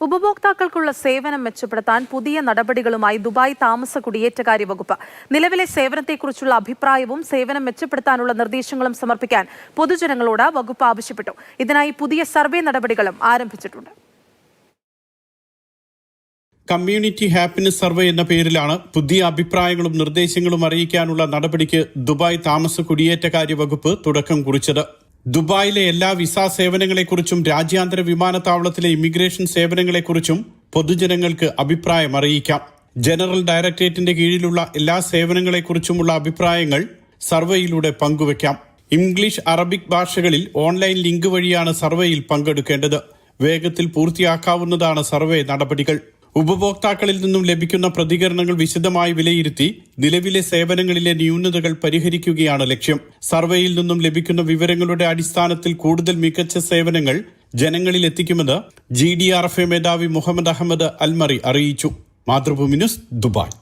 ഉപഭോക്താക്കൾക്കുള്ള സേവനം മെച്ചപ്പെടുത്താൻ പുതിയ നടപടികളുമായി ദുബായ് താമസ കുടിയേറ്റക്കാര്യ വകുപ്പ്. നിലവിലെ സേവനത്തെക്കുറിച്ചുള്ള അഭിപ്രായവും സേവനം മെച്ചപ്പെടുത്താനുള്ള നിർദ്ദേശങ്ങളും സമർപ്പിക്കാൻ പൊതുജനങ്ങളോട് വകുപ്പ് ആവശ്യപ്പെട്ടു. ഇതിനായി പുതിയ സർവേ നടപടികളും ആരംഭിച്ചിട്ടുണ്ട്. കമ്മ്യൂണിറ്റി ഹാപ്പിനെസ് സർവേ എന്ന പേരിലാണ് പുതിയ അഭിപ്രായങ്ങളും നിർദ്ദേശങ്ങളും അറിയിക്കാനുള്ള നടപടിക്ക് ദുബായ് താമസ കുടിയേറ്റക്കാര്യ വകുപ്പ് തുടക്കം കുറിച്ചത്. ദുബായിലെ എല്ലാ വിസ സേവനങ്ങളെക്കുറിച്ചും രാജ്യാന്തര വിമാനത്താവളത്തിലെ ഇമിഗ്രേഷൻ സേവനങ്ങളെക്കുറിച്ചും പൊതുജനങ്ങൾക്ക് അഭിപ്രായം അറിയിക്കാം. ജനറൽ ഡയറക്ടറേറ്റിന്റെ കീഴിലുള്ള എല്ലാ സേവനങ്ങളെക്കുറിച്ചുമുള്ള അഭിപ്രായങ്ങൾ സർവേയിലൂടെ പങ്കുവയ്ക്കാം. ഇംഗ്ലീഷ്, അറബിക് ഭാഷകളിൽ ഓൺലൈൻ ലിങ്ക് വഴിയാണ് സർവേയിൽ പങ്കെടുക്കേണ്ടത്. വേഗത്തിൽ പൂർത്തിയാക്കാവുന്നതാണ് സർവേ നടപടികൾ. ഉപഭോക്താക്കളിൽ നിന്നും ലഭിക്കുന്ന പ്രതികരണങ്ങൾ വിശദമായി വിലയിരുത്തി നിലവിലെ സേവനങ്ങളിലെ ന്യൂനതകൾ പരിഹരിക്കുകയാണ് ലക്ഷ്യം. സർവേയിൽ നിന്നും ലഭിക്കുന്ന വിവരങ്ങളുടെ അടിസ്ഥാനത്തിൽ കൂടുതൽ മികച്ച സേവനങ്ങൾ ജനങ്ങളിൽ എത്തിക്കുമെന്ന് GDRFA മേധാവി മുഹമ്മദ് അഹമ്മദ് അൽമറി അറിയിച്ചു. Mathrubhumi news, Dubai.